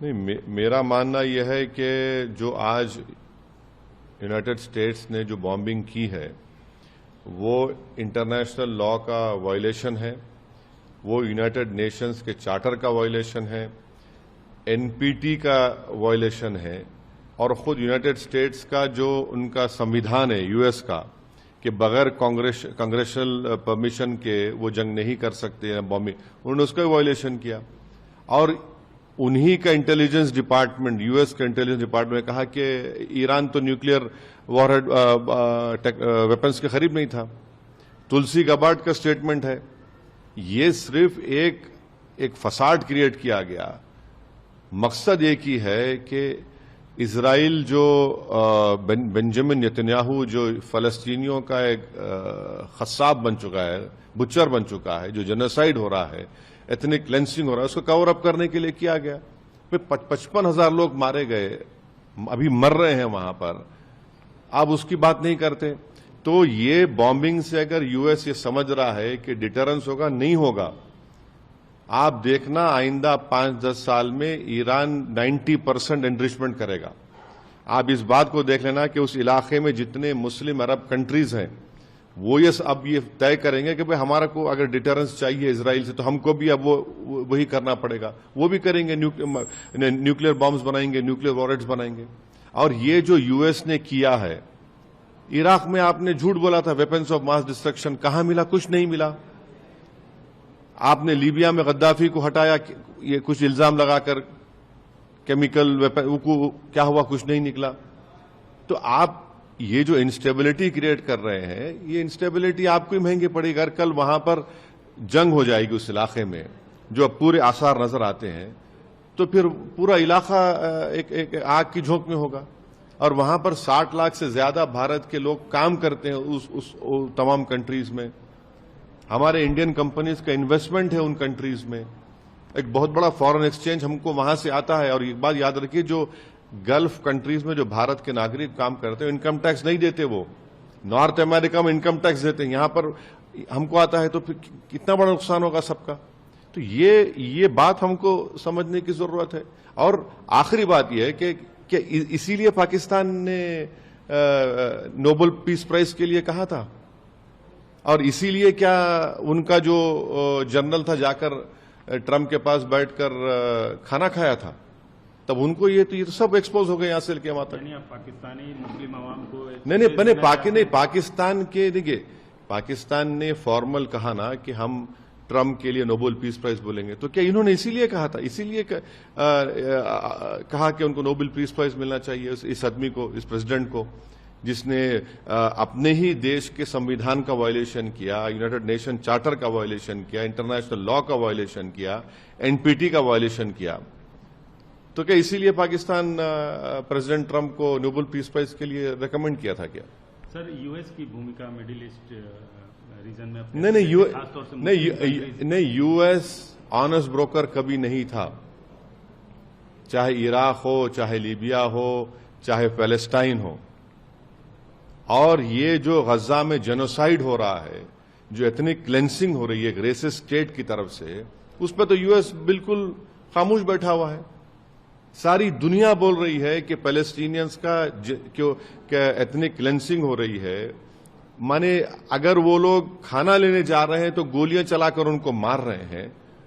نہیں، میرا ماننا یہ ہے کہ جو آج یونائٹڈ اسٹیٹس نے جو بامبنگ کی ہے وہ انٹرنیشنل لا کا وائلیشن ہے، وہ یونائٹڈ نیشنز کے چارٹر کا وائلیشن ہے، این پی ٹی کا وائلیشن ہے، اور خود یونائٹڈ اسٹیٹس کا جو ان کا سمویدھان ہے یو ایس کا کہ بغیر کانگریشنل پرمیشن کے وہ جنگ نہیں کر سکتے بامبنگ، انہوں نے اس کا وائلیشن کیا۔ اور انہی کا انٹیلیجنس ڈپارٹمنٹ، یو ایس کا انٹیلیجنس ڈپارٹمنٹ نے کہا کہ ایران تو نیوکلیئر وار ہیڈ ویپنز کے قریب نہیں تھا۔ تلسی گبارڈ کا سٹیٹمنٹ ہے۔ یہ صرف ایک فساد کریٹ کیا گیا۔ مقصد ایک ہی ہے کہ اسرائیل جو بنجامن نیتنیاہو جو فلسطینیوں کا ایک خصاب بن چکا ہے، بچر بن چکا ہے، جو جنوسائیڈ ہو رہا ہے، ایتھنک کلینسنگ ہو رہا ہے، اس کو کور اپ کرنے کے لیے کیا گیا۔ پھر 55,000 لوگ مارے گئے، ابھی مر رہے ہیں وہاں پر، آپ اس کی بات نہیں کرتے۔ تو یہ بامبنگ سے اگر یو ایس یہ سمجھ رہا ہے کہ ڈیٹرنس ہوگا، نہیں ہوگا۔ آپ دیکھنا آئندہ 5-10 سال میں ایران 90% انریچمنٹ کرے گا۔ آپ اس بات کو دیکھ لینا کہ اس علاقے میں جتنے مسلم عرب کنٹریز ہیں وہ اب یہ طے کریں گے کہ بھئی ہمارا کو اگر ڈیٹرنس چاہیے اسرائیل سے تو ہم کو بھی اب وہی کرنا پڑے گا۔ وہ بھی کریں گے، نیوکلیئر بامز بنائیں گے، نیوکلیئر وارہیڈز بنائیں گے۔ اور یہ جو یو ایس نے کیا ہے، عراق میں آپ نے جھوٹ بولا تھا ویپنز آف ماس ڈسٹرکشن، کہاں ملا؟ کچھ نہیں ملا۔ آپ نے لیبیا میں غدافی کو ہٹایا، یہ کچھ الزام لگا کر کیمیکل ویپن، کیا ہوا؟ کچھ نہیں نکلا۔ تو آپ یہ جو انسٹیبلٹی کریٹ کر رہے ہیں، یہ انسٹیبلٹی آپ کو ہی مہنگی پڑے گی۔ اگر کل وہاں پر جنگ ہو جائے گی اس علاقے میں، جو اب پورے آثار نظر آتے ہیں، تو پھر پورا علاقہ ایک آگ کی جھونک میں ہوگا۔ اور وہاں پر 60 لاکھ سے زیادہ بھارت کے لوگ کام کرتے ہیں اس تمام کنٹریز میں۔ ہمارے انڈین کمپنیز کا انویسٹمنٹ ہے ان کنٹریز میں، ایک بہت بڑا فارن ایکسچینج ہم کو وہاں سے آتا ہے۔ اور ایک بات یاد رکھیے، جو گلف کنٹریز میں جو بھارت کے ناگرک کام کرتے ہیں انکم ٹیکس نہیں دیتے، وہ نارتھ امریکہ میں انکم ٹیکس دیتے ہیں، یہاں پر ہم کو آتا ہے، تو پھر کتنا بڑا نقصان ہوگا سب کا۔ تو یہ بات ہم کو سمجھنے کی ضرورت ہے۔ اور آخری بات یہ ہے کہ اسی لیے پاکستان نے نوبل پیس پرائز کے لیے کہا تھا، اور اسی لیے کیا ان کا جو جنرل تھا جا کر ٹرمپ کے پاس بیٹھ کر کھانا کھایا تھا، تب ان کو یہ تو سب ایکسپوز ہو گئے یہاں سے لے کے وہاں تک۔ پاکستانی مسلم عوام کو نہیں، پاکستان کے دیکھیے، پاکستان نے فارمل کہا نا کہ ہم ٹرمپ کے لیے نوبل پیس پرائز بولیں گے، تو کیا انہوں نے اسی لیے کہا تھا؟ اسی لیے کہا کہ ان کو نوبل پیس پرائز ملنا چاہیے اس آدمی کو، اس پریزیڈنٹ کو، جس نے اپنے ہی دیش کے سمویدھان کا وائلیشن کیا، یونائٹڈ نیشن چارٹر کا وائلیشن کیا، انٹرنیشنل لا کا وائلیشن کیا، این پی ٹی کا وائلیشن کیا۔ تو کیا اسی لیے پاکستان پریزیڈنٹ ٹرمپ کو نوبل پیس پرائز کے لیے ریکمینڈ کیا تھا کیا؟ سر، یو ایس کی بھومکا مڈل ایسٹ ریجن میں نہیں، یو ایس آنرس بروکر کبھی نہیں تھا، چاہے عراق ہو، چاہے لیبیا ہو، چاہے فلسطین ہو۔ اور یہ جو غزہ میں جنوسائیڈ ہو رہا ہے، جو ایتھنک کلینسنگ ہو رہی ہے ایک ریسسٹ اسٹیٹ کی طرف سے، اس پہ تو یو ایس بالکل خاموش بیٹھا ہوا ہے۔ ساری دنیا بول رہی ہے کہ پیلسٹینینز کا ایتھنک کلینسنگ ہو رہی ہے، مانے اگر وہ لوگ کھانا لینے جا رہے ہیں تو گولیاں چلا کر ان کو مار رہے ہیں۔